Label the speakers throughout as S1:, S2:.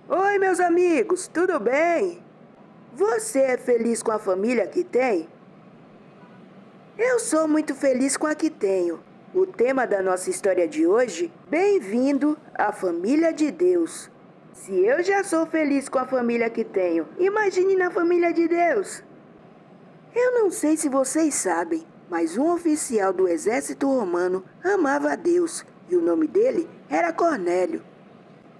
S1: Oi, meus amigos, tudo bem? Você é feliz com a família que tem? Eu sou muito feliz com a que tenho. O tema da nossa história de hoje: Bem-vindo à família de Deus. Se eu já sou feliz com a família que tenho, imagine na família de Deus. Eu não sei se vocês sabem, mas um oficial do exército romano amava a Deus e o nome dele era Cornélio.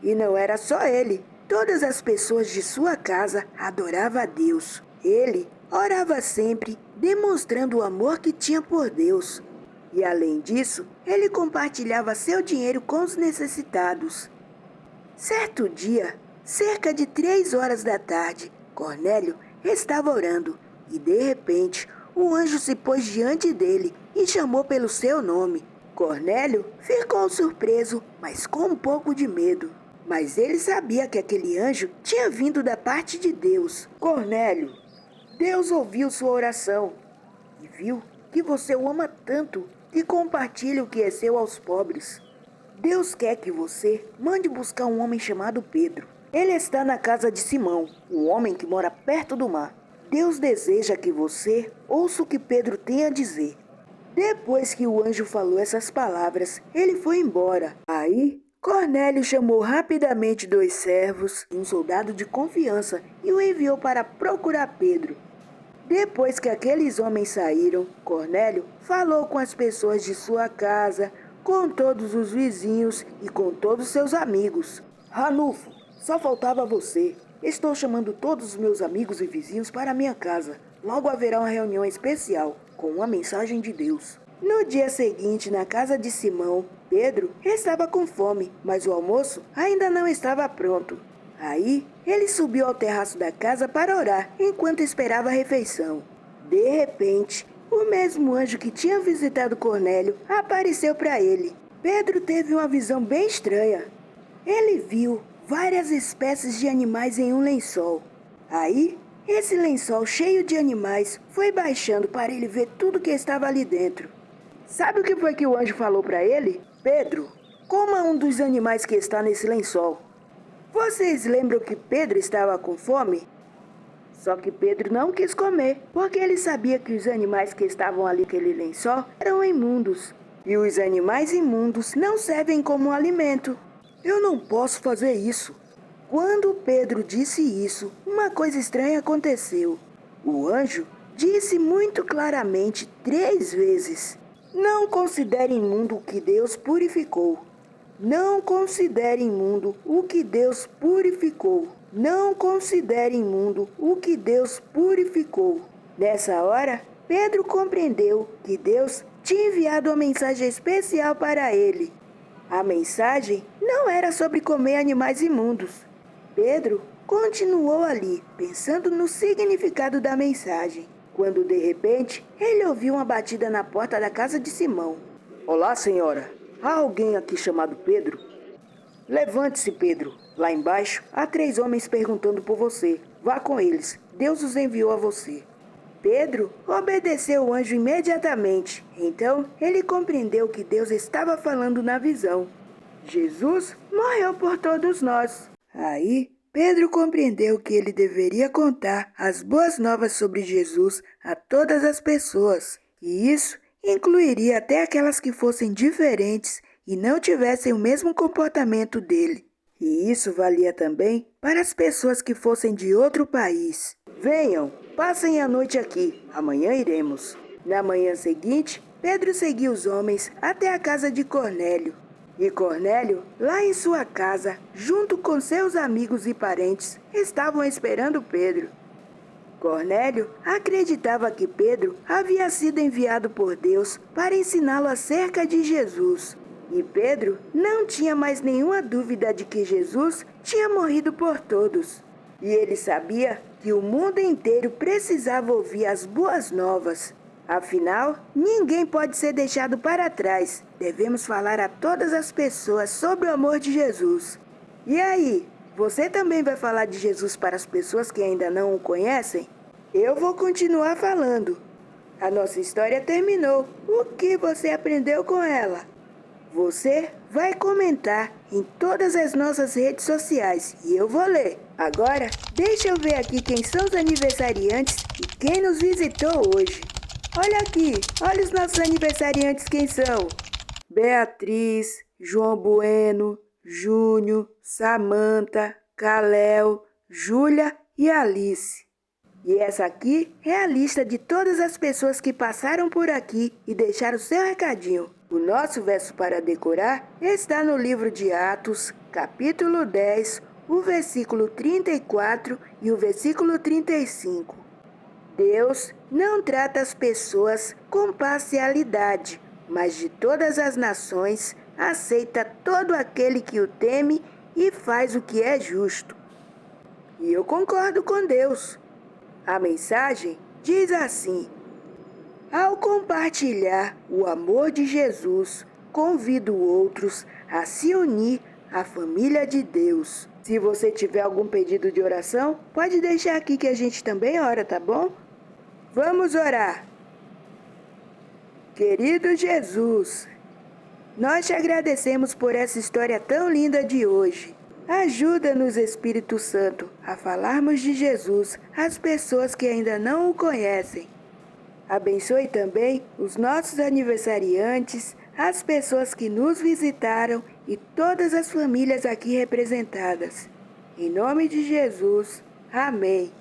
S1: E não era só ele. Todas as pessoas de sua casa adoravam a Deus. Ele orava sempre, demonstrando o amor que tinha por Deus. E além disso, ele compartilhava seu dinheiro com os necessitados. Certo dia, cerca de 3 horas da tarde, Cornélio estava orando e de repente um anjo se pôs diante dele e chamou pelo seu nome. Cornélio ficou surpreso, mas com um pouco de medo. Mas ele sabia que aquele anjo tinha vindo da parte de Deus. Cornélio, Deus ouviu sua oração e viu que você o ama tanto e compartilha o que é seu aos pobres. Deus quer que você mande buscar um homem chamado Pedro. Ele está na casa de Simão, o homem que mora perto do mar. Deus deseja que você ouça o que Pedro tem a dizer. Depois que o anjo falou essas palavras, ele foi embora. Aí, Cornélio chamou rapidamente 2 servos e um soldado de confiança e o enviou para procurar Pedro. Depois que aqueles homens saíram, Cornélio falou com as pessoas de sua casa, com todos os vizinhos e com todos seus amigos. Ranulfo, só faltava você. Estou chamando todos os meus amigos e vizinhos para minha casa. Logo haverá uma reunião especial, com uma mensagem de Deus. No dia seguinte, na casa de Simão, Pedro estava com fome, mas o almoço ainda não estava pronto. Aí, ele subiu ao terraço da casa para orar, enquanto esperava a refeição. De repente, o mesmo anjo que tinha visitado Cornélio apareceu para ele. Pedro teve uma visão bem estranha. Ele viu várias espécies de animais em um lençol. Aí, esse lençol cheio de animais foi baixando para ele ver tudo que estava ali dentro. Sabe o que foi que o anjo falou para ele? Pedro, coma um dos animais que está nesse lençol. Vocês lembram que Pedro estava com fome? Só que Pedro não quis comer, porque ele sabia que os animais que estavam ali naquele lençol eram imundos. E os animais imundos não servem como alimento. Eu não posso fazer isso. Quando Pedro disse isso, uma coisa estranha aconteceu. O anjo disse muito claramente 3 vezes: Não considere imundo o que Deus purificou. Não considere imundo o que Deus purificou. Não considere imundo o que Deus purificou. Nessa hora, Pedro compreendeu que Deus tinha enviado uma mensagem especial para ele. A mensagem não era sobre comer animais imundos. Pedro continuou ali, pensando no significado da mensagem, quando de repente ele ouviu uma batida na porta da casa de Simão. Olá, senhora. Há alguém aqui chamado Pedro? Levante-se, Pedro. Lá embaixo há 3 homens perguntando por você. Vá com eles. Deus os enviou a você. Pedro obedeceu o anjo imediatamente. Então ele compreendeu que Deus estava falando na visão. Jesus morreu por todos nós. Aí Pedro compreendeu que ele deveria contar as boas novas sobre Jesus a todas as pessoas. E isso incluiria até aquelas que fossem diferentes e não tivessem o mesmo comportamento dele. E isso valia também para as pessoas que fossem de outro país. Venham, passem a noite aqui, amanhã iremos. Na manhã seguinte, Pedro seguiu os homens até a casa de Cornélio. E Cornélio, lá em sua casa, junto com seus amigos e parentes, estavam esperando Pedro. Cornélio acreditava que Pedro havia sido enviado por Deus para ensiná-lo acerca de Jesus. E Pedro não tinha mais nenhuma dúvida de que Jesus tinha morrido por todos. E ele sabia que o mundo inteiro precisava ouvir as boas novas. Afinal, ninguém pode ser deixado para trás. Devemos falar a todas as pessoas sobre o amor de Jesus. E aí, você também vai falar de Jesus para as pessoas que ainda não o conhecem? Eu vou continuar falando. A nossa história terminou. O que você aprendeu com ela? Você vai comentar em todas as nossas redes sociais e eu vou ler. Agora, deixa eu ver aqui quem são os aniversariantes e quem nos visitou hoje. Olha aqui, olha os nossos aniversariantes quem são. Beatriz, João Bueno, Júnior, Samanta, Caléu, Júlia e Alice. E essa aqui é a lista de todas as pessoas que passaram por aqui e deixaram seu recadinho. O nosso verso para decorar está no livro de Atos, capítulo 10, o versículo 34 e o versículo 35. Deus não trata as pessoas com parcialidade, mas de todas as nações aceita todo aquele que o teme e faz o que é justo. E eu concordo com Deus. A mensagem diz assim: ao compartilhar o amor de Jesus, convido outros a se unir à família de Deus. Se você tiver algum pedido de oração, pode deixar aqui que a gente também ora, tá bom? Vamos orar. Querido Jesus, nós te agradecemos por essa história tão linda de hoje. Ajuda-nos, Espírito Santo, a falarmos de Jesus às pessoas que ainda não o conhecem. Abençoe também os nossos aniversariantes, as pessoas que nos visitaram e todas as famílias aqui representadas. Em nome de Jesus, amém.